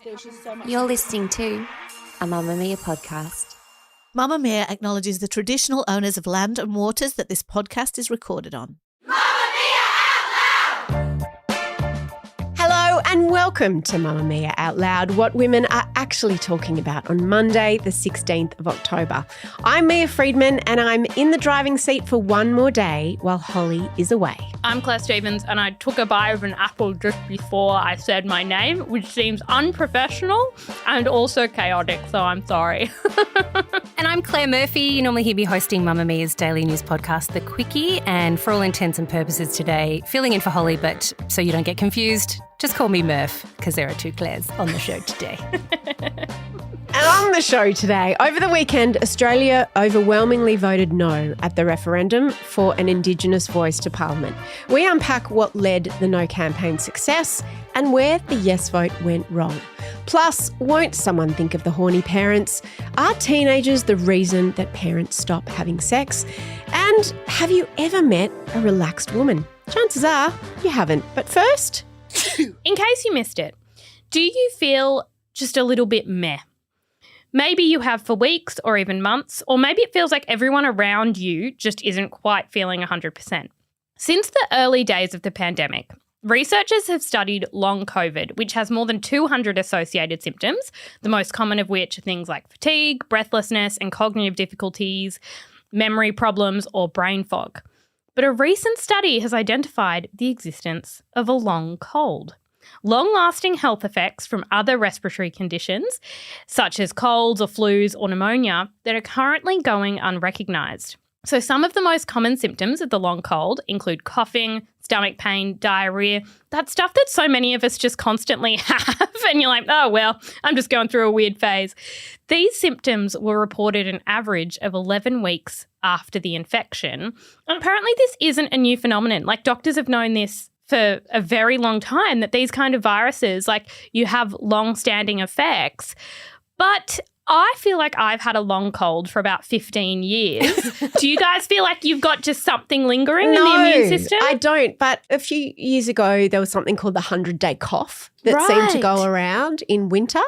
There's just so much. You're listening to a Mamamia podcast. Mamamia acknowledges the traditional owners of land and waters that this podcast is recorded on. Hello and welcome to Mamamia Out Loud, what women are actually talking about on Monday, the 16th of October. I'm Mia Freedman and I'm in the driving seat for one more day while Holly is away. I'm Clare Stevens and I took a bite of an apple just before I said my name, which seems unprofessional and also chaotic, so I'm sorry. And I'm Claire Murphy. You normally hear me hosting Mamamia's daily news podcast, The Quickie, and for all intents and purposes today, filling in for Holly, but so you don't get confused, just call me Murph, because there are two Claires on the show today. And on the show today, over the weekend, Australia overwhelmingly voted no at the referendum for an Indigenous voice to Parliament. We unpack what led the no campaign success and where the yes vote went wrong. Plus, won't someone think of the horny parents? Are teenagers the reason that parents stop having sex? And have you ever met a relaxed woman? Chances are you haven't. But first... In case you missed it, do you feel just a little bit meh? Maybe you have for weeks or even months, or maybe it feels like everyone around you just isn't quite feeling 100%. Since the early days of the pandemic, researchers have studied long COVID, which has more than 200 associated symptoms, the most common of which are things like fatigue, breathlessness, and cognitive difficulties, memory problems, or brain fog. But a recent study has identified the existence of a long cold. Long-lasting health effects from other respiratory conditions, such as colds or flus or pneumonia, that are currently going unrecognised. So some of the most common symptoms of the long cold include coughing, stomach pain, diarrhoea, that stuff that so many of us just constantly have, and you're like, oh, well, I'm just going through a weird phase. These symptoms were reported an average of 11 weeks after the infection. And apparently this isn't a new phenomenon. Like, doctors have known this for a very long time, that these kind of viruses, like, you have long-standing effects. But I feel like I've had a long cold for about 15 years. Do you guys feel like you've got just something lingering in the immune system? I don't. But a few years ago, there was something called the 100-day cough that seemed to go around in winter.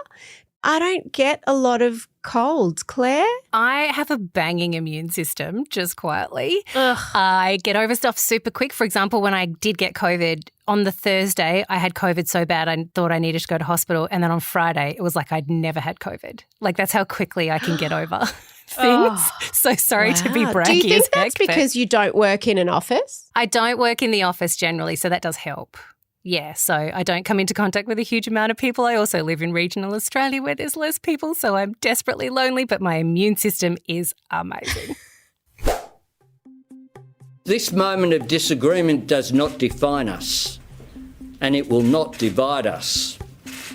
I don't get a lot of colds. Claire? I have a banging immune system, just quietly. Ugh. I get over stuff super quick. For example, when I did get COVID, on the Thursday, I had COVID so bad I thought I needed to go to hospital. And then on Friday, it was like I'd never had COVID. Like, that's how quickly I can get over things. Oh, so sorry to be braggy. Do you think as that's heck, because you don't work in an office? I don't work in the office generally, so that does help. Yeah, so I don't come into contact with a huge amount of people. I also live in regional Australia where there's less people, so I'm desperately lonely, but my immune system is amazing. This moment of disagreement does not define us, and it will not divide us.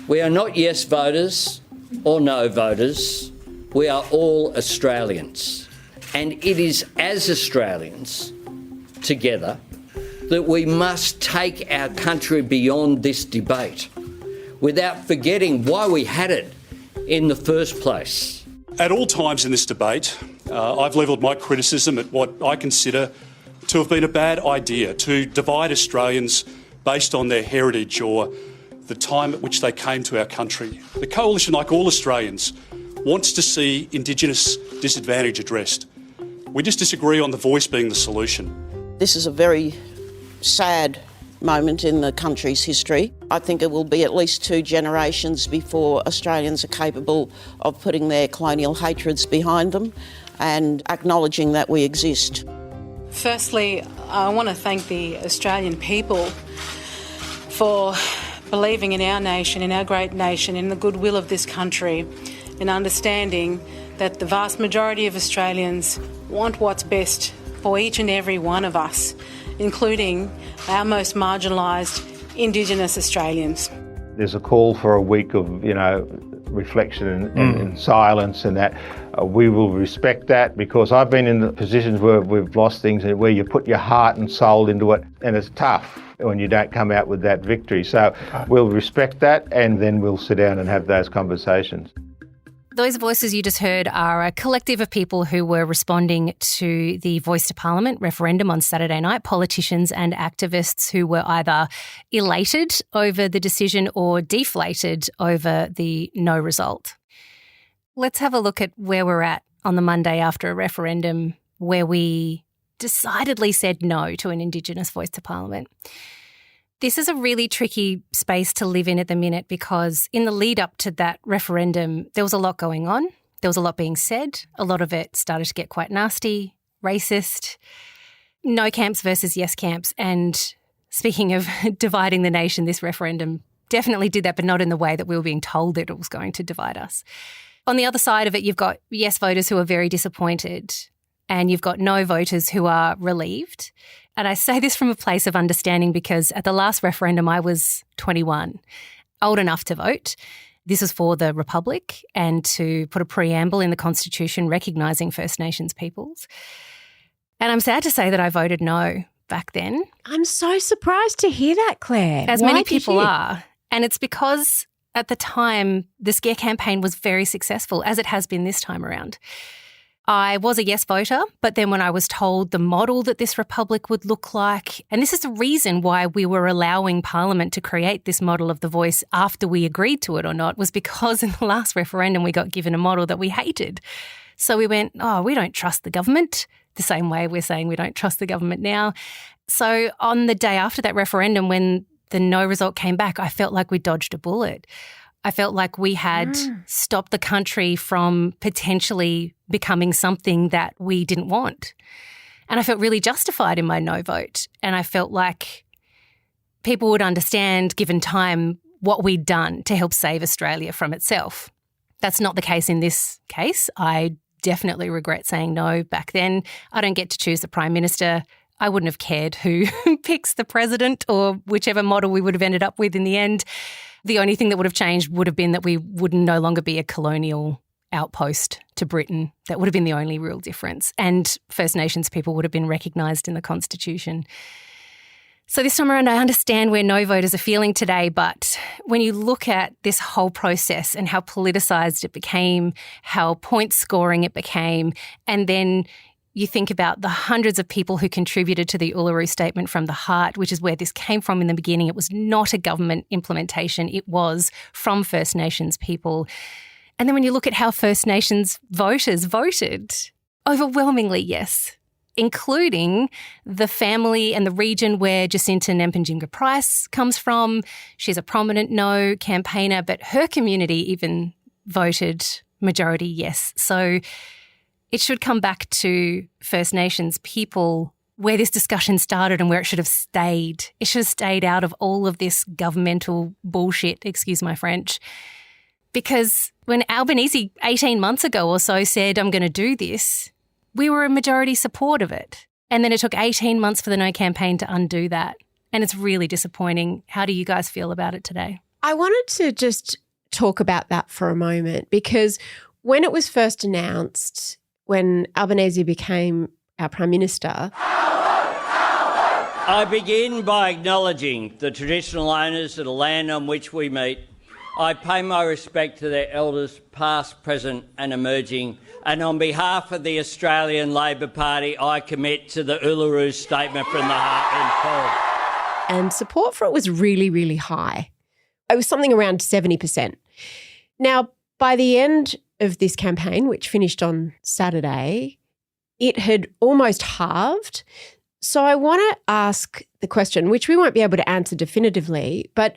We are not yes voters or no voters. We are all Australians, and it is as Australians together that we must take our country beyond this debate without forgetting why we had it in the first place. At all times in this debate, I've levelled my criticism at what I consider to have been a bad idea, to divide Australians based on their heritage or the time at which they came to our country. The Coalition, like all Australians, wants to see Indigenous disadvantage addressed. We just disagree on the voice being the solution. This is a very sad moment in the country's history. I think it will be at least 2 generations before Australians are capable of putting their colonial hatreds behind them and acknowledging that we exist. Firstly, I want to thank the Australian people for believing in our nation, in our great nation, in the goodwill of this country, and understanding that the vast majority of Australians want what's best for each and every one of us, including our most marginalised Indigenous Australians. There's a call for a week of, reflection and silence, and that we will respect that, because I've been in the positions where we've lost things and where you put your heart and soul into it, and it's tough when you don't come out with that victory. So we'll respect that, and then we'll sit down and have those conversations. Those voices you just heard are a collective of people who were responding to the Voice to Parliament referendum on Saturday night, politicians and activists who were either elated over the decision or deflated over the no result. Let's have a look at where we're at on the Monday after a referendum where we decidedly said no to an Indigenous Voice to Parliament. This is a really tricky space to live in at the minute because in the lead up to that referendum, there was a lot going on. There was a lot being said. A lot of it started to get quite nasty, racist, no camps versus yes camps. And speaking of dividing the nation, this referendum definitely did that, but not in the way that we were being told that it was going to divide us. On the other side of it, you've got yes voters who are very disappointed and you've got no voters who are relieved. And I say this from a place of understanding because at the last referendum I was 21, old enough to vote. This was for the Republic and to put a preamble in the Constitution recognising First Nations peoples. And I'm sad to say that I voted no back then. I'm so surprised to hear that, Claire. As many people are. And it's because at the time the Scare campaign was very successful, as it has been this time around. I was a yes voter, but then when I was told the model that this republic would look like, and this is the reason why we were allowing Parliament to create this model of the voice after we agreed to it or not, was because in the last referendum we got given a model that we hated. So we went, we don't trust the government, the same way we're saying we don't trust the government now. So on the day after that referendum, when the no result came back, I felt like we dodged a bullet. I felt like we had stopped the country from potentially becoming something that we didn't want. And I felt really justified in my no vote. And I felt like people would understand, given time, what we'd done to help save Australia from itself. That's not the case in this case. I definitely regret saying no back then. I don't get to choose the Prime Minister. I wouldn't have cared who picks the president or whichever model we would have ended up with in the end. The only thing that would have changed would have been that we would no longer be a colonial outpost to Britain. That would have been the only real difference. And First Nations people would have been recognised in the Constitution. So this time around, I understand where no voters are feeling today, but when you look at this whole process and how politicised it became, how point scoring it became, and then you think about the hundreds of people who contributed to the Uluru Statement from the Heart, which is where this came from in the beginning. It was not a government implementation. It was from First Nations people. And then when you look at how First Nations voters voted, overwhelmingly yes, including the family and the region where Jacinta Nempinjinga Price comes from. She's a prominent no campaigner, but her community even voted majority yes. So it should come back to First Nations people where this discussion started and where it should have stayed. It should have stayed out of all of this governmental bullshit, excuse my French. Because when Albanese 18 months ago or so said, I'm going to do this, we were a majority support of it. And then it took 18 months for the No campaign to undo that. And it's really disappointing. How do you guys feel about it today? I wanted to just talk about that for a moment because when it was first announced, when Albanese became our Prime Minister, I begin by acknowledging the traditional owners of the land on which we meet. I pay my respect to their elders, past, present and emerging, and on behalf of the Australian Labor Party, I commit to the Uluru Statement from the Heart in full. And support for it was really, really high. It was something around 70%. Now, by the end of this campaign, which finished on Saturday, it had almost halved. So I want to ask the question, which we won't be able to answer definitively, but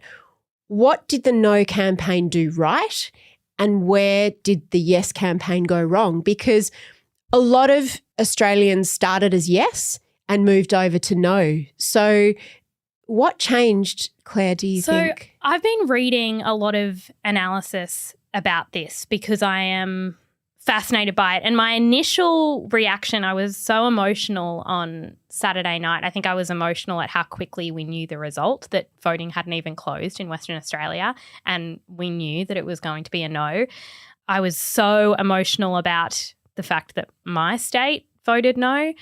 what did the No campaign do right and where did the Yes campaign go wrong? Because a lot of Australians started as yes and moved over to no. So what changed, Claire, do you think? So I've been reading a lot of analysis about this because I am fascinated by it. And my initial reaction, I was so emotional on Saturday night. I think I was emotional at how quickly we knew the result, that voting hadn't even closed in Western Australia and we knew that it was going to be a no. I was so emotional about the fact that my state voted no.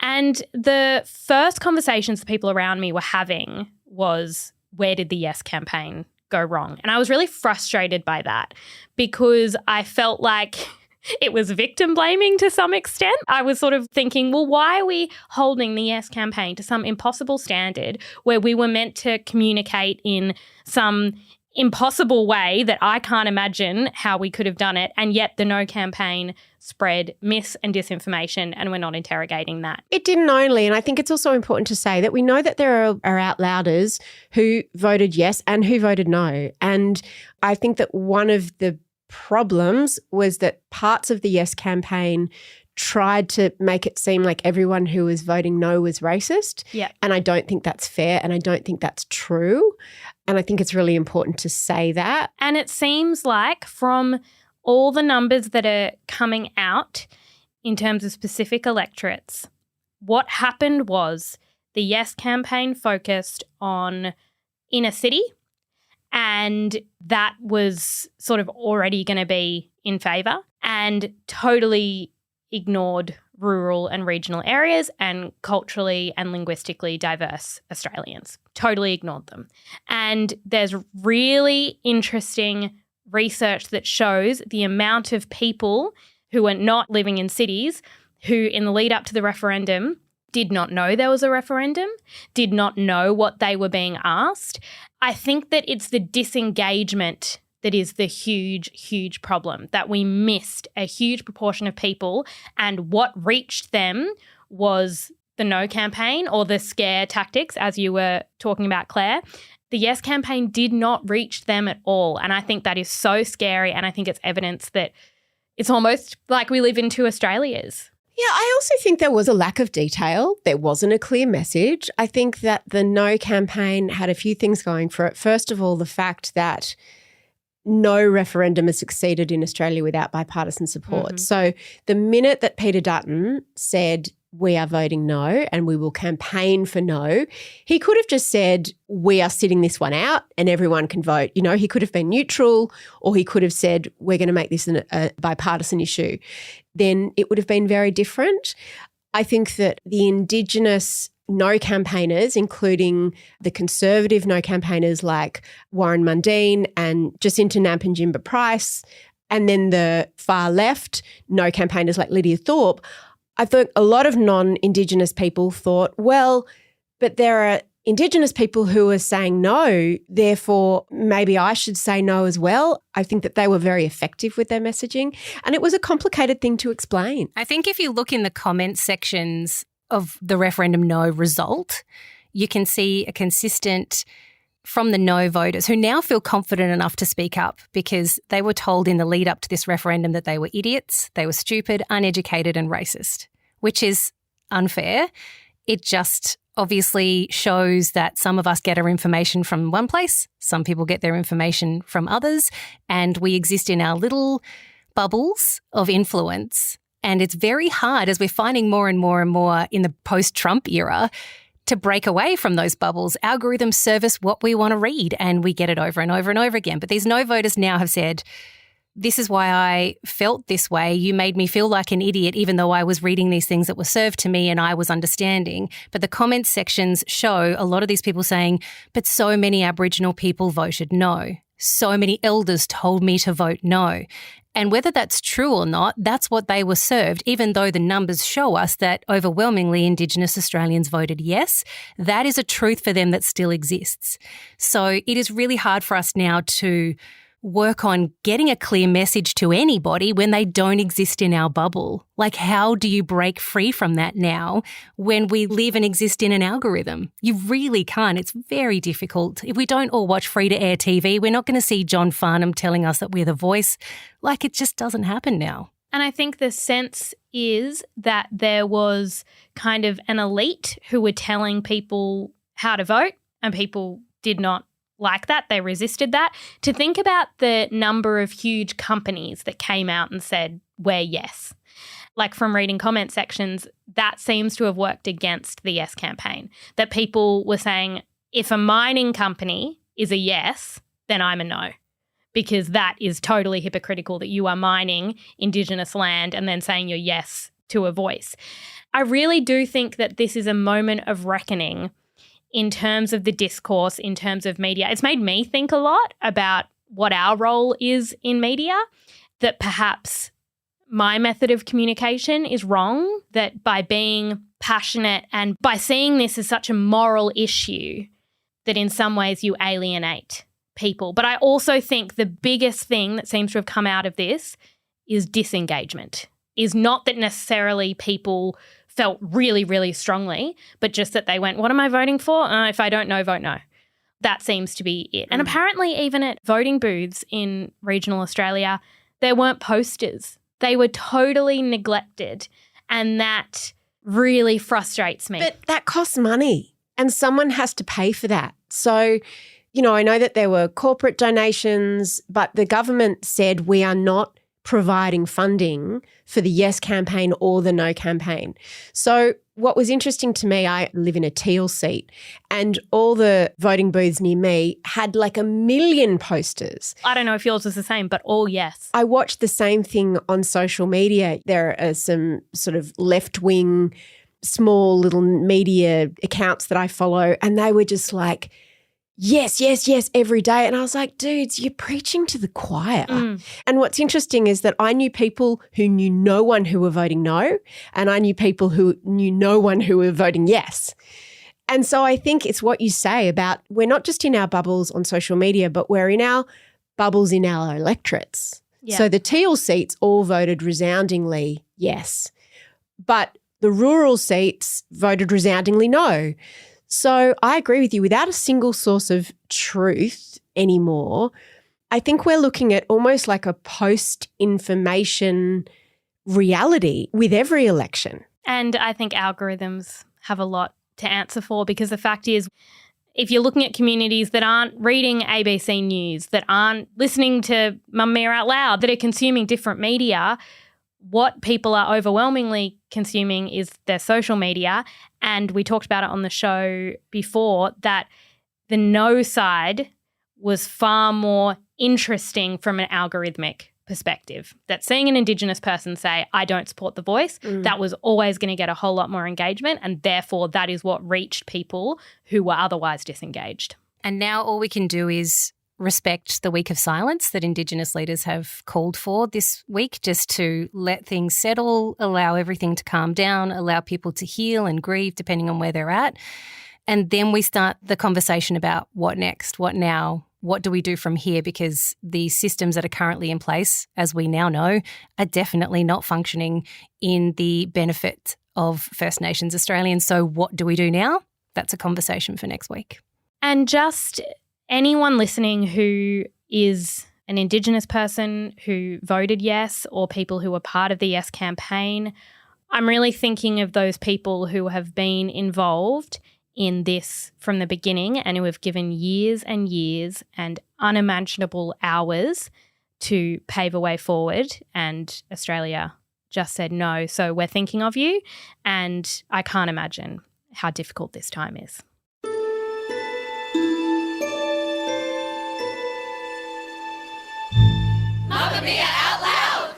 And the first conversations the people around me were having was, where did the Yes campaign go wrong. And I was really frustrated by that because I felt like it was victim blaming to some extent. I was sort of thinking, well, why are we holding the Yes campaign to some impossible standard where we were meant to communicate in some impossible way that I can't imagine how we could have done it, and yet the No campaign spread mis and disinformation, and we're not interrogating that. It didn't only, and I think it's also important to say that we know that there are outlouders who voted yes and who voted no. And I think that one of the problems was that parts of the Yes campaign tried to make it seem like everyone who was voting no was racist. Yeah. And I don't think that's fair, and I don't think that's true. And I think it's really important to say that. And it seems like from all the numbers that are coming out in terms of specific electorates, what happened was the Yes campaign focused on inner city, and that was sort of already going to be in favour, and totally ignored rural and regional areas and culturally and linguistically diverse Australians. Totally ignored them. And there's really interesting research that shows the amount of people who are not living in cities who in the lead up to the referendum did not know there was a referendum, did not know what they were being asked. I think that it's the disengagement that is the huge, huge problem, that we missed a huge proportion of people, and what reached them was the No campaign or the scare tactics, as you were talking about, Claire. The Yes campaign did not reach them at all, and I think that is so scary, and I think it's evidence that it's almost like we live in two Australias. Yeah, I also think there was a lack of detail. There wasn't a clear message. I think that the No campaign had a few things going for it. First of all, the fact that no referendum has succeeded in Australia without bipartisan support. Mm-hmm. So the minute that Peter Dutton said, we are voting no and we will campaign for no, he could have just said, we are sitting this one out and everyone can vote. You know, he could have been neutral, or he could have said, we're going to make this a bipartisan issue. Then it would have been very different. I think that the Indigenous No campaigners, including the Conservative No campaigners like Warren Mundine and Jacinta Nampijinpa Price, and then the far left No campaigners like Lydia Thorpe, I think a lot of non-Indigenous people thought, well, but there are Indigenous people who are saying no, therefore maybe I should say no as well. I think that they were very effective with their messaging, and it was a complicated thing to explain. I think if you look in the comment sections of the referendum no result, you can see a consistent from the no voters who now feel confident enough to speak up because they were told in the lead up to this referendum that they were idiots, they were stupid, uneducated and racist, which is unfair. It just obviously shows that some of us get our information from one place, some people get their information from others, and we exist in our little bubbles of influence. And it's very hard, as we're finding more and more and more in the post-Trump era, to break away from those bubbles. Algorithms serve us what we want to read and we get it over and over and over again. But these no voters now have said, this is why I felt this way. You made me feel like an idiot even though I was reading these things that were served to me and I was understanding. But the comments sections show a lot of these people saying, but so many Aboriginal people voted no. So many elders told me to vote no. And whether that's true or not, that's what they were served, even though the numbers show us that overwhelmingly Indigenous Australians voted yes. That is a truth for them that still exists. So it is really hard for us now to work on getting a clear message to anybody when they don't exist in our bubble. Like, how do you break free from that now when we live and exist in an algorithm? You really can't. It's very difficult. If we don't all watch free-to-air TV, we're not going to see John Farnham telling us that we're the voice. Like, it just doesn't happen now. And I think the sense is that there was kind of an elite who were telling people how to vote, and people did not like that. They resisted that. To think about the number of huge companies that came out and said, we're yes. Like, from reading comment sections, that seems to have worked against the Yes campaign. That people were saying, if a mining company is a yes, then I'm a no. Because that is totally hypocritical that you are mining Indigenous land and then saying you're yes to a voice. I really do think that this is a moment of reckoning in terms of the discourse, in terms of media. It's made me think a lot about what our role is in media, that perhaps my method of communication is wrong, that by being passionate and by seeing this as such a moral issue, that in some ways you alienate people. But I also think the biggest thing that seems to have come out of this is disengagement, is not that necessarily people felt really, really strongly, but just that they went, what am I voting for? If I don't know, vote no. That seems to be it. And apparently even at voting booths in regional Australia, there weren't posters. They were totally neglected, and that really frustrates me. But that costs money and someone has to pay for that. So, you know, I know that there were corporate donations, but the government said we are not providing funding for the Yes campaign or the No campaign. So what was interesting to me, I live in a teal seat, and all the voting booths near me had like 1 million posters. I don't know if yours was the same, but all yes. I watched the same thing on social media. There are some sort of left-wing, small little media accounts that I follow, and they were just like, yes, yes, yes, every day. And I was like, dudes, you're preaching to the choir. And what's interesting is that I knew people who knew no one who were voting no, and I knew people who knew no one who were voting yes. And so I think it's what you say about we're not just in our bubbles on social media, but we're in our bubbles in our electorates. Yeah. So the teal seats all voted resoundingly yes, but the rural seats voted resoundingly no. So I agree with you. Without a single source of truth anymore, I think we're looking at almost like a post-information reality with every election. And I think algorithms have a lot to answer for, because the fact is, if you're looking at communities that aren't reading ABC News, that aren't listening to Mamamia out loud, that are consuming different media, what people are overwhelmingly consuming is their social media. And we talked about it on the show before, that the no side was far more interesting from an algorithmic perspective. That seeing an Indigenous person say, I don't support the Voice, that was always going to get a whole lot more engagement, and therefore that is what reached people who were otherwise disengaged. And now all we can do is respect the week of silence that Indigenous leaders have called for this week, just to let things settle, allow everything to calm down, allow people to heal and grieve depending on where they're at. And then we start the conversation about what next, what now, what do we do from here, because the systems that are currently in place, as we now know, are definitely not functioning in the benefit of First Nations Australians. So what do we do now? That's a conversation for next week. And just anyone listening who is an Indigenous person who voted yes, or people who were part of the Yes campaign, I'm really thinking of those people who have been involved in this from the beginning and who have given years and years and unimaginable hours to pave a way forward, and Australia just said no. So we're thinking of you, and I can't imagine how difficult this time is. Mamamia out loud!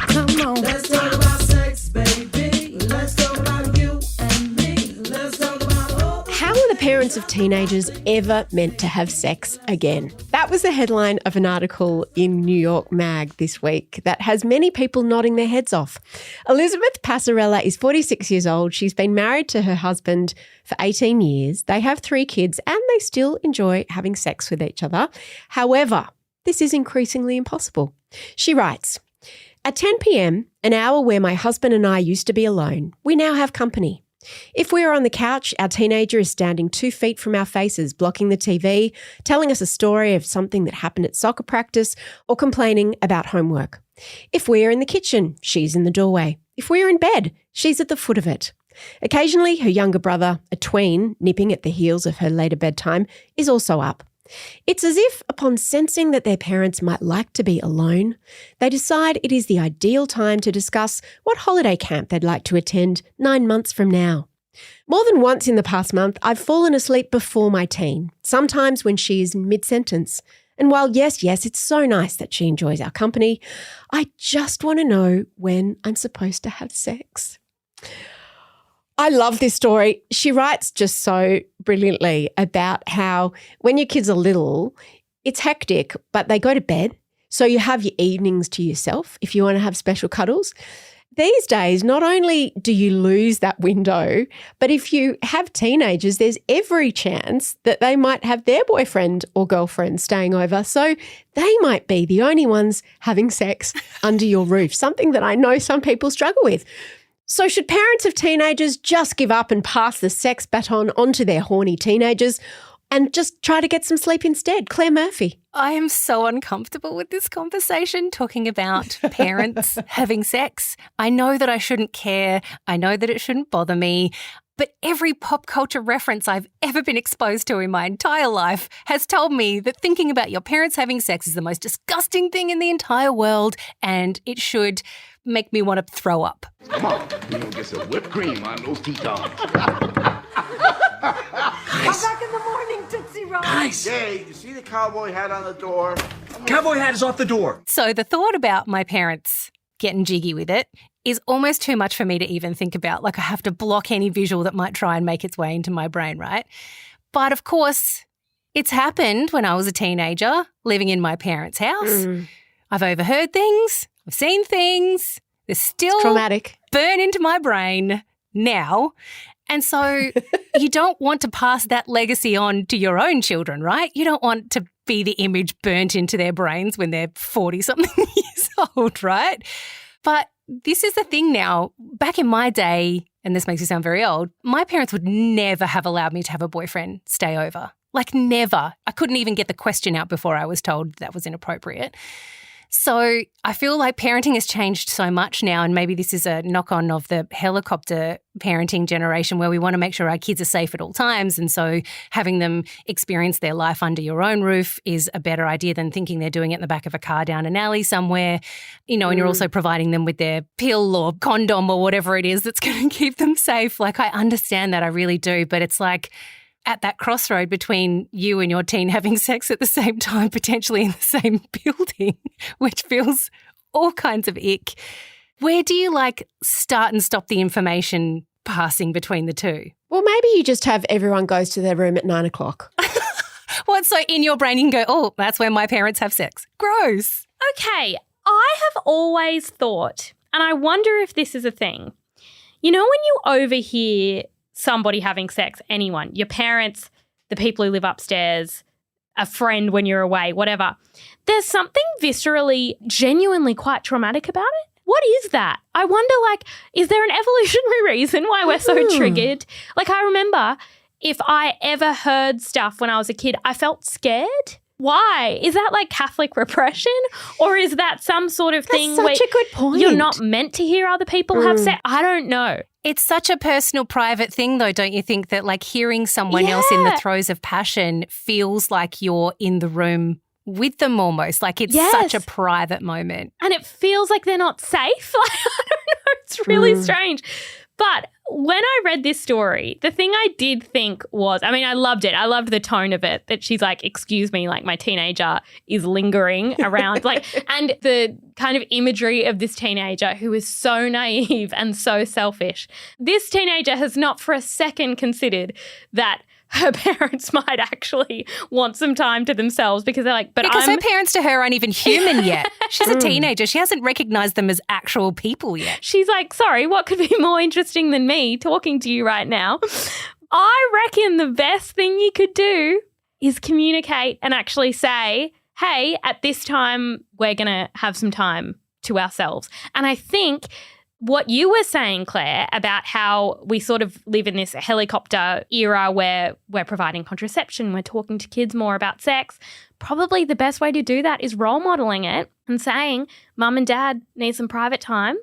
Come on. Let's talk about sex, baby. Let's talk about you and me. Let's talk about How are the parents of teenagers ever meant to have sex again? That was the headline of an article in New York Mag this week that has many people nodding their heads off. Elizabeth Passarella is 46 years old. She's been married to her husband for 18 years. They have 3 kids and they still enjoy having sex with each other. However, this is increasingly impossible. She writes, at 10 p.m, an hour where my husband and I used to be alone, we now have company. If we are on the couch, our teenager is standing 2 feet from our faces, blocking the TV, telling us a story of something that happened at soccer practice, or complaining about homework. If we are in the kitchen, she's in the doorway. If we are in bed, she's at the foot of it. Occasionally, her younger brother, a tween, nipping at the heels of her later bedtime, is also up. It's as if, upon sensing that their parents might like to be alone, they decide it is the ideal time to discuss what holiday camp they'd like to attend 9 months from now. More than once in the past month, I've fallen asleep before my teen, sometimes when she is in mid-sentence. And while yes, it's so nice that she enjoys our company, I just want to know when I'm supposed to have sex. I love this story. She writes just so brilliantly about how when your kids are little, it's hectic, but they go to bed. So you have your evenings to yourself if you want to have special cuddles. These days, not only do you lose that window, but if you have teenagers, there's every chance that they might have their boyfriend or girlfriend staying over. So they might be the only ones having sex under your roof, something that I know some people struggle with. So should parents of teenagers just give up and pass the sex baton onto their horny teenagers and just try to get some sleep instead? Claire Murphy. I am so uncomfortable with this conversation, talking about parents having sex. I know that I shouldn't care. I know that it shouldn't bother me. But every pop culture reference I've ever been exposed to in my entire life has told me that thinking about your parents having sex is the most disgusting thing in the entire world, and it should make me want to throw up. Come on, we're going to get some whipped cream on those Tetons. Come back in the morning, Tootsie Roll. Nice. Hey, you see the cowboy hat on the door? Cowboy hat is off the door. So the thought about my parents getting jiggy with it is almost too much for me to even think about. Like, I have to block any visual that might try and make its way into my brain, right? But of course, it's happened when I was a teenager living in my parents' house. I've overheard things. I've seen things. They're still traumatic. Burn into my brain now. And so you don't want to pass that legacy on to your own children, right? You don't want to be the image burnt into their brains when they're 40-something years old, right? But this is the thing now. Back in my day, and this makes me sound very old, my parents would never have allowed me to have a boyfriend stay over. Like, never. I couldn't even get the question out before I was told that was inappropriate. So I feel like parenting has changed so much now, and maybe this is a knock-on of the helicopter parenting generation where we want to make sure our kids are safe at all times, and so having them experience their life under your own roof is a better idea than thinking they're doing it in the back of a car down an alley somewhere, you know, and you're also providing them with their pill or condom or whatever it is that's going to keep them safe. Like, I understand that, I really do, but it's like at that crossroad between you and your teen having sex at the same time, potentially in the same building, which feels all kinds of ick. Where do you start and stop the information passing between the two? Well, maybe you just have everyone goes to their room at 9 o'clock. What? So in your brain you can go, oh, that's when my parents have sex. Gross. Okay, I have always thought, and I wonder if this is a thing, you know, when you overhear somebody having sex, anyone, your parents, the people who live upstairs, a friend when you're away, whatever, there's something viscerally, genuinely quite traumatic about it. What is that? I wonder, is there an evolutionary reason why we're so triggered? I remember if I ever heard stuff when I was a kid, I felt scared. Why? Is that Catholic repression, or is that some sort of thing where a good point. You're not meant to hear other people have sex? I don't know. It's such a personal, private thing, though, don't you think, that hearing someone else in the throes of passion feels like you're in the room with them almost. It's such a private moment. And it feels like they're not safe. I don't know. It's really strange. But when I read this story, the thing I did think was, I loved it. I loved the tone of it, that she's like, excuse me, my teenager is lingering around. And the kind of imagery of this teenager who is so naive and so selfish. This teenager has not for a second considered that her parents might actually want some time to themselves because they're like, because her parents to her aren't even human yet. She's a teenager. She hasn't recognised them as actual people yet. She's like, sorry, what could be more interesting than me talking to you right now? I reckon the best thing you could do is communicate and actually say, hey, at this time, we're going to have some time to ourselves. And I think what you were saying, Claire, about how we sort of live in this helicopter era where we're providing contraception, we're talking to kids more about sex, probably the best way to do that is role modelling it and saying, Mum and Dad need some private time,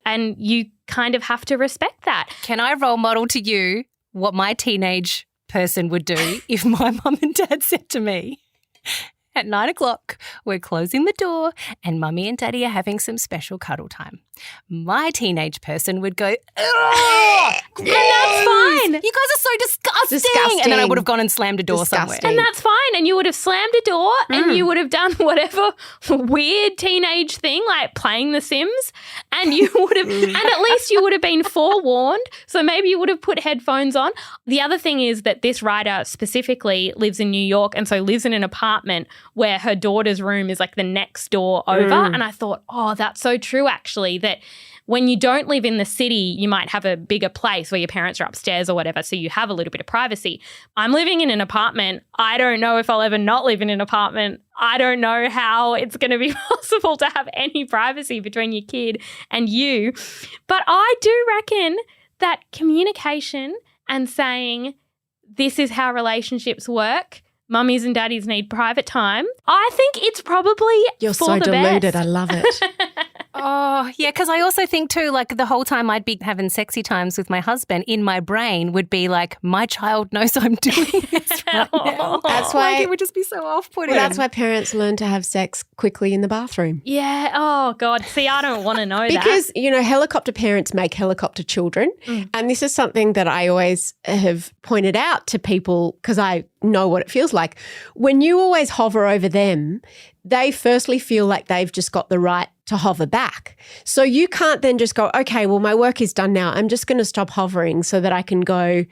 and you kind of have to respect that. Can I role model to you what my teenage person would do if my mum and dad said to me, At 9 o'clock, we're closing the door and Mummy and Daddy are having some special cuddle time. My teenage person would go, ugh, and that's fine. You guys are so disgusting. And then I would have gone and slammed a door somewhere. And that's fine. And you would have slammed a door and you would have done whatever weird teenage thing like playing The Sims, and you would have, and at least you would have been forewarned. So maybe you would have put headphones on. The other thing is that this writer specifically lives in New York and so lives in an apartment where her daughter's room is like the next door over. And I thought, oh, that's so true actually, that when you don't live in the city, you might have a bigger place where your parents are upstairs or whatever, so you have a little bit of privacy. I'm living in an apartment. I don't know if I'll ever not live in an apartment. I don't know how it's going to be possible to have any privacy between your kid and you. But I do reckon that communication and saying this is how relationships work, mummies and daddies need private time, I think it's probably You're for so the deluded. best. I love it. Oh, yeah, because I also think too, like the whole time I'd be having sexy times with my husband, in my brain would be like, my child knows I'm doing this right now. That's why like, it would just be so off-putting. Well, that's why parents learn to have sex quickly in the bathroom. Yeah. Oh, God. See, I don't want to know that. Because, you know, helicopter parents make helicopter children. And this is something that I always have pointed out to people because I know what it feels like. When you always hover over them, they firstly feel like they've just got the right to hover back. So you can't then just go, okay, well, my work is done now. I'm just going to stop hovering so that I can go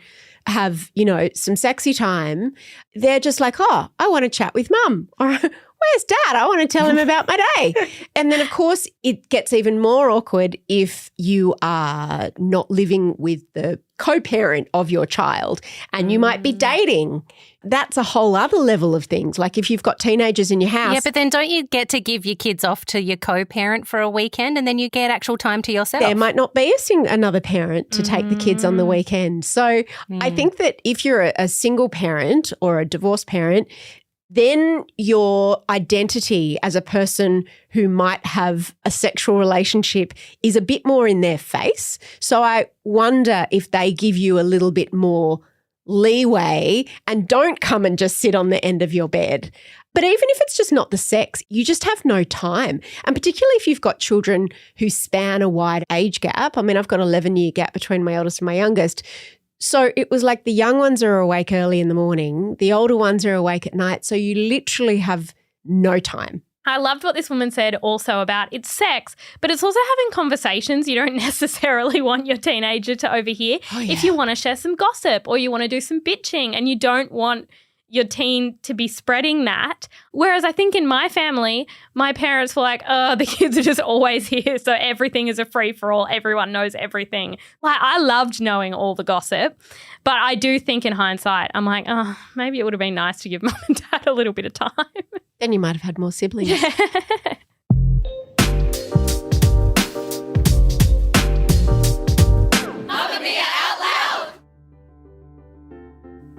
have, you know, some sexy time. They're just like, oh, I want to chat with mum, or where's dad? I want to tell him about my day. And then, of course, it gets even more awkward if you are not living with the co-parent of your child and you might be dating. That's a whole other level of things. Like if you've got teenagers in your house. Yeah, but then don't you get to give your kids off to your co-parent for a weekend and then you get actual time to yourself? There might not be another parent to take the kids on the weekend. So I think that if you're a single parent or a divorced parent, then your identity as a person who might have a sexual relationship is a bit more in their face. So I wonder if they give you a little bit more leeway and don't come and just sit on the end of your bed. But even if it's just not the sex, you just have no time. And particularly if you've got children who span a wide age gap. I mean, I've got an 11-year gap between my eldest and my youngest. So it was like the young ones are awake early in the morning, the older ones are awake at night. So you literally have no time. I loved what this woman said also about it's sex, but it's also having conversations you don't necessarily want your teenager to overhear. Oh, yeah. If you want to share some gossip or you want to do some bitching and you don't want your teen to be spreading that. Whereas I think in my family, my parents were like, oh, the kids are just always here, so everything is a free-for-all. Everyone knows everything. Like, I loved knowing all the gossip, but I do think in hindsight, I'm like, oh, maybe it would have been nice to give mum and dad a little bit of time. Then you might have had more siblings. Yeah.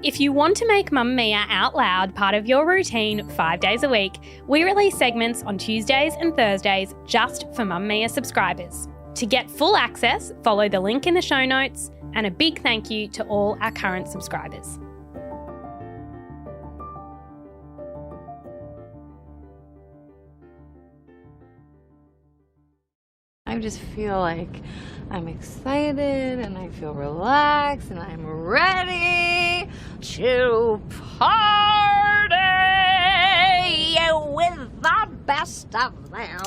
If you want to make Mamamia Out Loud part of your routine 5 days a week, we release segments on Tuesdays and Thursdays just for Mamamia subscribers. To get full access, follow the link in the show notes, and a big thank you to all our current subscribers. I just feel like I'm excited and I feel relaxed and I'm ready to party with the best of them.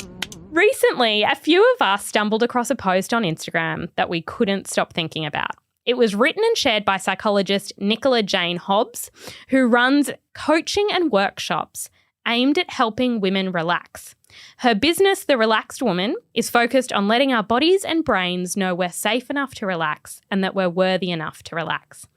Recently, a few of us stumbled across a post on Instagram that we couldn't stop thinking about. It was written and shared by psychologist Nicola Jane Hobbs, who runs coaching and workshops aimed at helping women relax. Her business, The Relaxed Woman, is focused on letting our bodies and brains know we're safe enough to relax and that we're worthy enough to relax.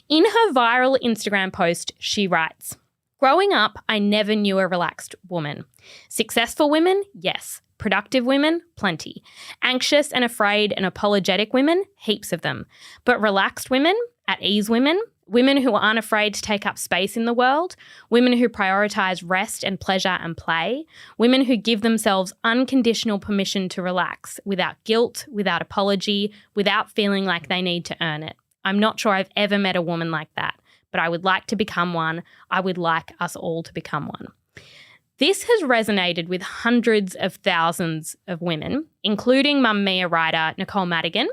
In her viral Instagram post, she writes, "Growing up, I never knew a relaxed woman. Successful women, yes. Productive women, plenty. Anxious and afraid and apologetic women, heaps of them. But relaxed women, at ease women, women who aren't afraid to take up space in the world, women who prioritise rest and pleasure and play, women who give themselves unconditional permission to relax without guilt, without apology, without feeling like they need to earn it. I'm not sure I've ever met a woman like that, but I would like to become one. I would like us all to become one." This has resonated with hundreds of thousands of women, including Mamamia writer Nicole Madigan,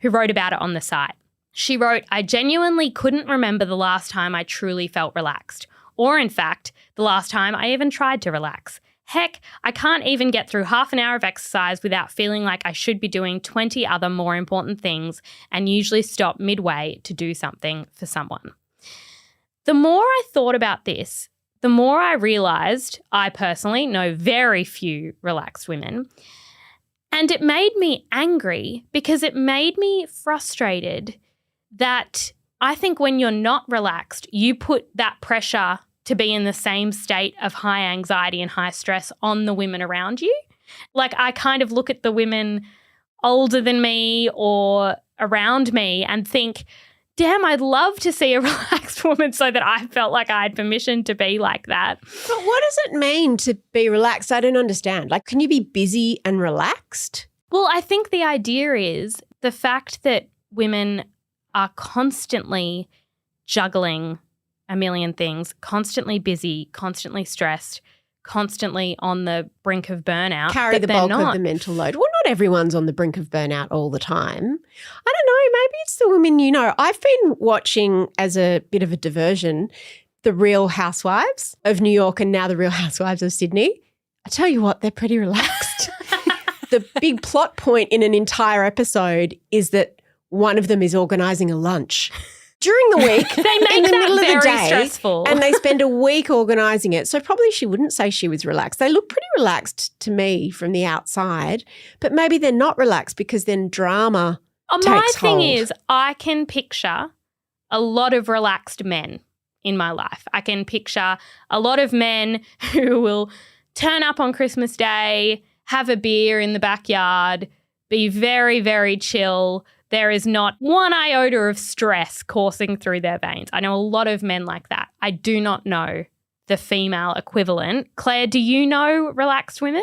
who wrote about it on the site. She wrote, "I genuinely couldn't remember the last time I truly felt relaxed, or in fact, the last time I even tried to relax. Heck, I can't even get through half an hour of exercise without feeling like I should be doing 20 other more important things and usually stop midway to do something for someone." The more I thought about this, the more I realised I personally know very few relaxed women. And it made me angry because it made me frustrated that I think when you're not relaxed, you put that pressure to be in the same state of high anxiety and high stress on the women around you. Like, I kind of look at the women older than me or around me and think, damn, I'd love to see a relaxed woman so that I felt like I had permission to be like that. But what does it mean to be relaxed? I don't understand. Like, can you be busy and relaxed? Well, I think the idea is the fact that women are constantly juggling a million things, constantly busy, constantly stressed, constantly on the brink of burnout. Carry the bulk of the mental load. Well, not everyone's on the brink of burnout all the time. I don't know, maybe it's the women you know. I've been watching, as a bit of a diversion, the Real Housewives of New York and now the Real Housewives of Sydney. I tell you what, they're pretty relaxed. The big plot point in an entire episode is that one of them is organising a lunch during the week. They make in the that middle of the very day, stressful. and they spend a week organising it. So probably she wouldn't say she was relaxed. They look pretty relaxed to me from the outside, but maybe they're not relaxed because then drama takes My thing hold. is, I can picture a lot of relaxed men in my life. I can picture a lot of men who will turn up on Christmas Day, have a beer in the backyard, be very, very chill. There is not one iota of stress coursing through their veins. I know a lot of men like that. I do not know the female equivalent. Claire, do you know relaxed women?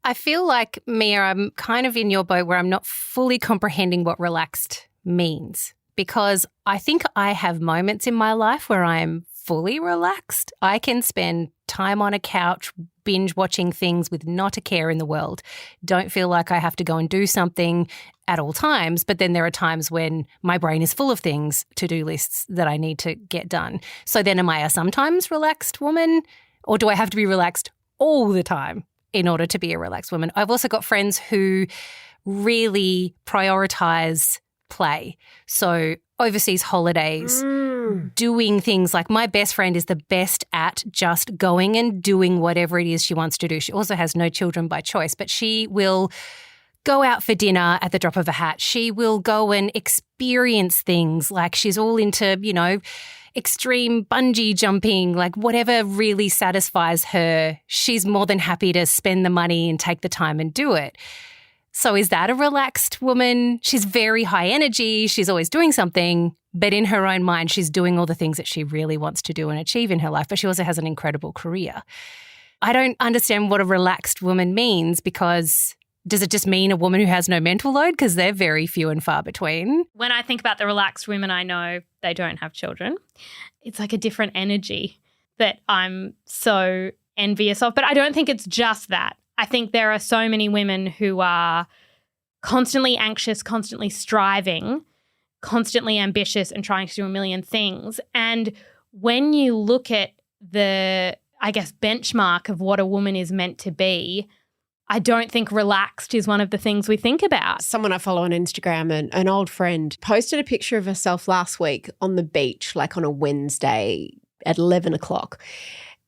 I feel like, Mia, I'm kind of in your boat where I'm not fully comprehending what relaxed means, because I think I have moments in my life where I am fully relaxed. I can spend time on a couch binge watching things with not a care in the world. Don't feel like I have to go and do something at all times, but then there are times when my brain is full of things, to-do lists that I need to get done. So then am I a sometimes relaxed woman, or do I have to be relaxed all the time in order to be a relaxed woman? I've also got friends who really prioritise play. So overseas holidays, doing things like, my best friend is the best at just going and doing whatever it is she wants to do. She also has no children by choice, but she will go out for dinner at the drop of a hat. She will go and experience things, like she's all into, you know, extreme bungee jumping, like whatever really satisfies her, she's more than happy to spend the money and take the time and do it. So is that a relaxed woman? She's very high energy. She's always doing something, but in her own mind, she's doing all the things that she really wants to do and achieve in her life, but she also has an incredible career. I don't understand what a relaxed woman means, because does it just mean a woman who has no mental load? Because they're very few and far between. When I think about the relaxed women I know, they don't have children. It's like a different energy that I'm so envious of. But I don't think it's just that. I think there are so many women who are constantly anxious, constantly striving, constantly ambitious and trying to do a million things. And when you look at the, I guess, benchmark of what a woman is meant to be, I don't think relaxed is one of the things we think about. Someone I follow on Instagram, an old friend, posted a picture of herself last week on the beach, like on a Wednesday at 11 o'clock.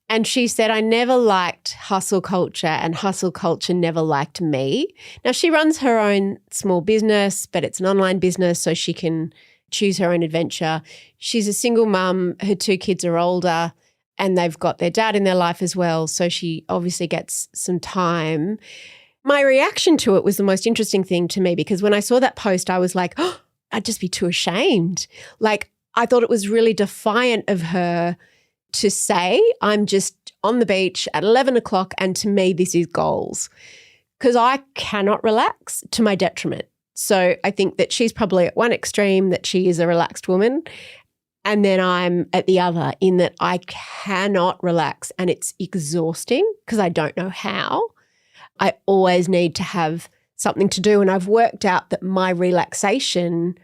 And she said, I never liked hustle culture and hustle culture never liked me. Now, she runs her own small business, but it's an online business, so she can choose her own adventure. She's a single mum. Her 2 kids are older and they've got their dad in their life as well, so she obviously gets some time. My reaction to it was the most interesting thing to me, because when I saw that post, I was like, oh, I'd just be too ashamed. Like, I thought it was really defiant of her to say, I'm just on the beach at 11 o'clock and to me this is goals, because I cannot relax to my detriment. So I think that she's probably at one extreme, that she is a relaxed woman, and then I'm at the other, in that I cannot relax and it's exhausting because I don't know how. I always need to have something to do, and I've worked out that my relaxation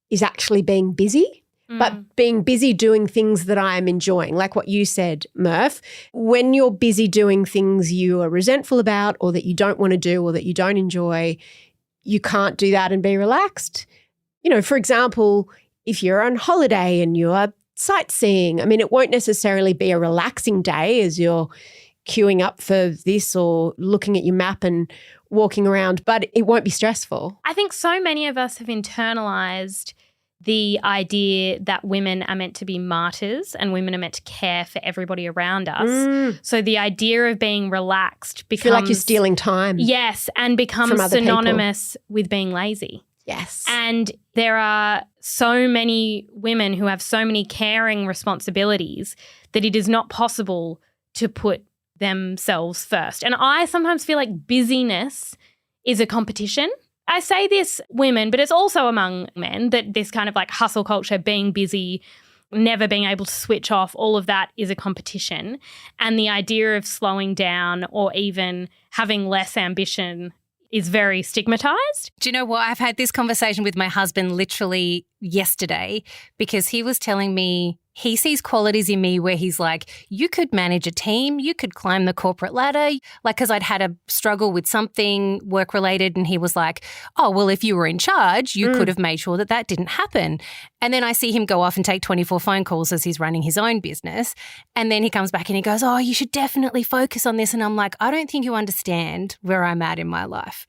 is actually being busy, but being busy doing things that I am enjoying, like what you said, Murph. When you're busy doing things you are resentful about or that you don't want to do or that you don't enjoy, you can't do that and be relaxed. You know, for example, if you're on holiday and you're sightseeing, I mean, it won't necessarily be a relaxing day as you're queuing up for this or looking at your map and walking around, but it won't be stressful. I think so many of us have internalized the idea that women are meant to be martyrs and women are meant to care for everybody around us. So the idea of being relaxed becomes— feel like you're stealing time. Yes, and becomes synonymous with being lazy. Yes. And there are so many women who have so many caring responsibilities that it is not possible to put themselves first. And I sometimes feel like busyness is a competition. I say this women, but it's also among men, that this kind of like hustle culture, being busy, never being able to switch off, all of that is a competition. And the idea of slowing down or even having less ambition is very stigmatized. Do you know what? I've had this conversation with my husband literally yesterday, because he was telling me he sees qualities in me where he's like, you could manage a team, you could climb the corporate ladder. Like, because I'd had a struggle with something work-related, and he was like, oh, well, if you were in charge, you could have made sure that that didn't happen. And then I see him go off and take 24 phone calls as he's running his own business. And then he comes back and he goes, oh, you should definitely focus on this. And I'm like, I don't think you understand where I'm at in my life.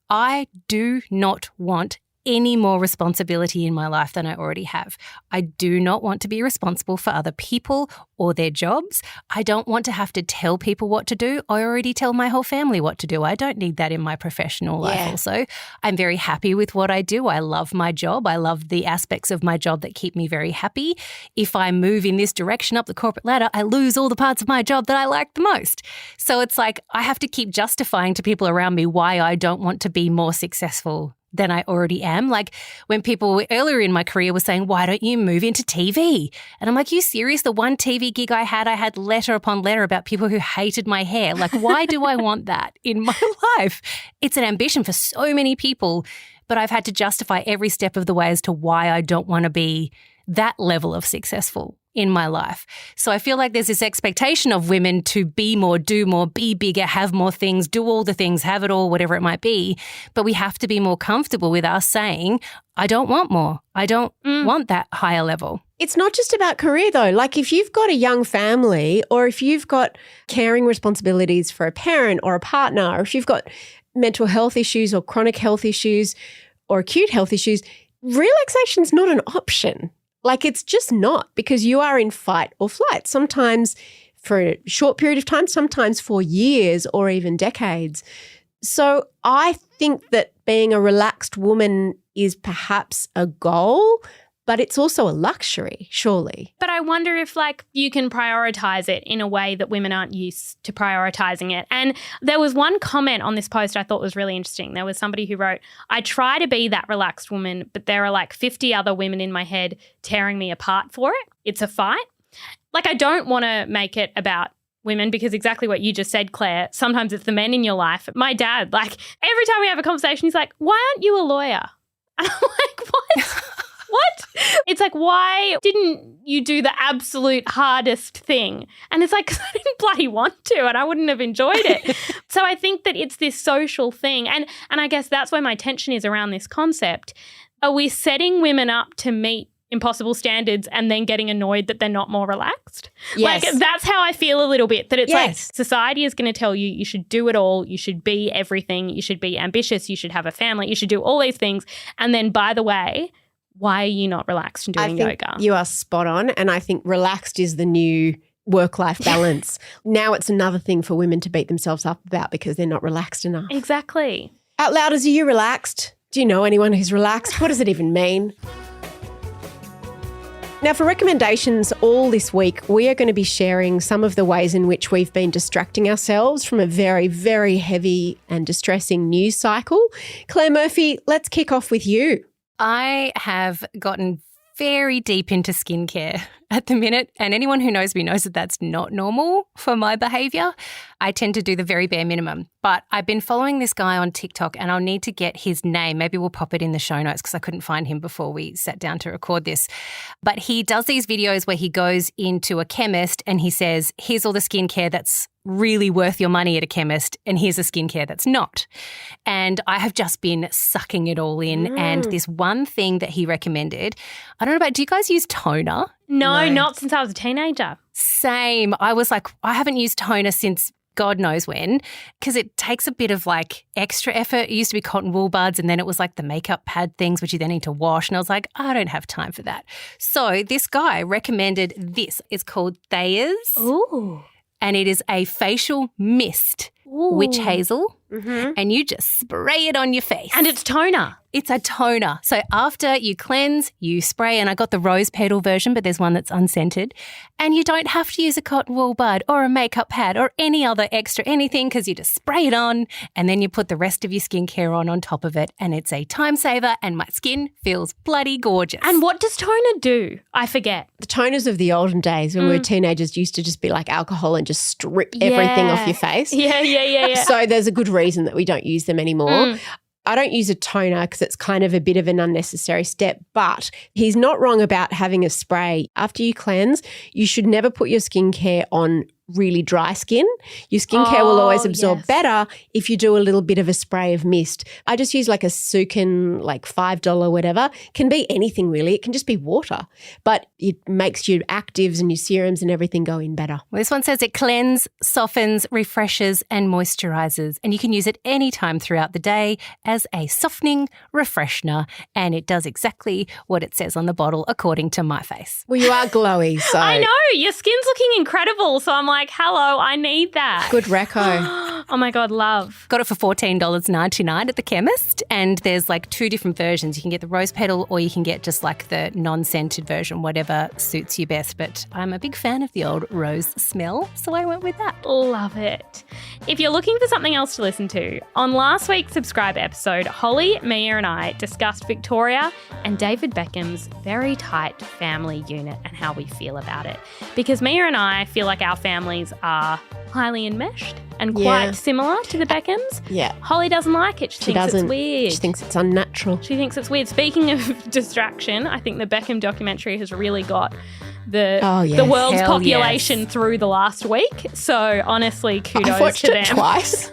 I do not want any more responsibility in my life than I already have. I do not want to be responsible for other people or their jobs. I don't want to have to tell people what to do. I already tell my whole family what to do. I don't need that in my professional life also. I'm very happy with what I do. I love my job. I love the aspects of my job that keep me very happy. If I move in this direction up the corporate ladder, I lose all the parts of my job that I like the most. So it's like I have to keep justifying to people around me why I don't want to be more successful than I already am. Like when people earlier in my career were saying, why don't you move into TV? And I'm like, you serious? The one TV gig I had letter upon letter about people who hated my hair. Like, why do I want that in my life? It's an ambition for so many people, but I've had to justify every step of the way as to why I don't want to be that level of successful in my life. So I feel like there's this expectation of women to be more, do more, be bigger, have more things, do all the things, have it all, whatever it might be. But we have to be more comfortable with us saying, I don't want more. I don't want that higher level. It's not just about career though. Like if you've got a young family, or if you've got caring responsibilities for a parent or a partner, or if you've got mental health issues or chronic health issues or acute health issues, relaxation's not an option. Like it's just not, because you are in fight or flight, sometimes for a short period of time, sometimes for years or even decades. So I think that being a relaxed woman is perhaps a goal, but it's also a luxury, surely. But I wonder if like you can prioritize it in a way that women aren't used to prioritizing it. And there was one comment on this post I thought was really interesting. There was somebody who wrote, I try to be that relaxed woman, but there are like 50 other women in my head tearing me apart for it. It's a fight. Like I don't want to make it about women, because exactly what you just said, Claire, sometimes it's the men in your life. My dad, like every time we have a conversation, he's like, why aren't you a lawyer? And I'm like, what? What? It's like, why didn't you do the absolute hardest thing? And it's like, 'cause I didn't bloody want to and I wouldn't have enjoyed it. So I think that it's this social thing. And I guess that's where my tension is around this concept. Are we setting women up to meet impossible standards and then getting annoyed that they're not more relaxed? Yes. Like that's how I feel a little bit, that it's like Yes. society is going to tell you should do it all, you should be everything, you should be ambitious, you should have a family, you should do all these things. And then by the way, why are you not relaxed and doing yoga? You are spot on. And I think relaxed is the new work-life balance. Now it's another thing for women to beat themselves up about because they're not relaxed enough. Exactly. Out louders, are you relaxed? Do you know anyone who's relaxed? What does it even mean? Now, for recommendations all this week, we are going to be sharing some of the ways in which we've been distracting ourselves from a very, very heavy and distressing news cycle. Claire Murphy, let's kick off with you. I have gotten very deep into skincare at the minute, and anyone who knows me knows that that's not normal for my behaviour. I tend to do the very bare minimum. But I've been following this guy on TikTok, and I'll need to get his name. Maybe we'll pop it in the show notes because I couldn't find him before we sat down to record this. But he does these videos where he goes into a chemist and he says, here's all the skincare that's really worth your money at a chemist, and here's the skincare that's not. And I have just been sucking it all in. And this one thing that he recommended, I don't know about, do you guys use toner? No, not since I was a teenager. Same. I was like, I haven't used toner since God knows when, because it takes a bit of like extra effort. It used to be cotton wool buds, and then it was like the makeup pad things, which you then need to wash. And I was like, I don't have time for that. So this guy recommended this. It's called Thayer's. Ooh. And it is a facial mist, witch hazel, and you just spray it on your face. And it's toner. It's a toner. So after you cleanse, you spray, and I got the rose petal version, but there's one that's unscented. And you don't have to use a cotton wool bud or a makeup pad or any other extra anything, because you just spray it on and then you put the rest of your skincare on top of it, and it's a time saver, and my skin feels bloody gorgeous. And what does toner do? I forget. The toners of the olden days when we were teenagers used to just be like alcohol and just strip everything off your face. Yeah. So there's a good reason that we don't use them anymore. I don't use a toner because it's kind of a bit of an unnecessary step, but he's not wrong about having a spray. After you cleanse, you should never put your skincare on really dry skin. Your skincare will always absorb better if you do a little bit of a spray of mist. I just use like a Sukin, like $5 whatever. Can be anything really. It can just be water, but it makes your actives and your serums and everything go in better. Well, this one says it cleanses, softens, refreshes and moisturises, and you can use it anytime throughout the day as a softening refreshener, and it does exactly what it says on the bottle according to my face. Well, you are glowy, so. I know. Your skin's looking incredible, so I'm like, hello, I need that. Good reco. Oh my God, love. Got it for $14.99 at the chemist, and there's like two different versions. You can get the rose petal or you can get just like the non-scented version, whatever suits you best. But I'm a big fan of the old rose smell, so I went with that. Love it. If you're looking for something else to listen to, on last week's Subscribe episode, Holly, Mia and I discussed Victoria and David Beckham's very tight family unit and how we feel about it. Because Mia and I feel like our families are highly enmeshed and quite similar to the Beckhams. Yeah. Holly doesn't like it. She thinks it's weird. She thinks it's unnatural. She thinks it's weird. Speaking of distraction, I think the Beckham documentary has really got the world's population through the last week. So honestly, kudos I've watched to them. it twice.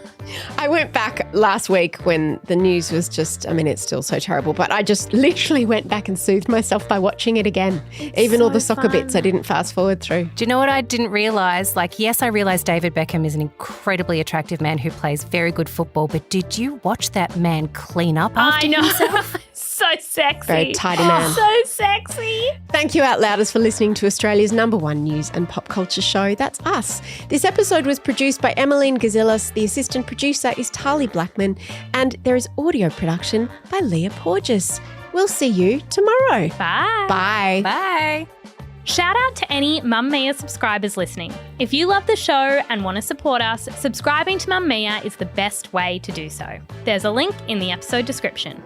I went back last week when the news was just, I mean, it's still so terrible, but I just literally went back and soothed myself by watching it again. Even all the soccer bits I didn't fast forward through. Do you know what I didn't realise? Like, yes, I realised David Beckham is an incredibly attractive man who plays very good football, but did you watch that man clean up after himself? So sexy. Very tidy man. So sexy. Thank you, Outlouders, for listening to Australia's #1 news and pop culture show. That's us. This episode was produced by Emeline Gazilas. The assistant producer is Tahli Blackman, and there is audio production by Leah Porges. We'll see you tomorrow. Bye. Bye. Bye. Shout out to any Mamamia subscribers listening. If you love the show and want to support us, subscribing to Mamamia is the best way to do so. There's a link in the episode description.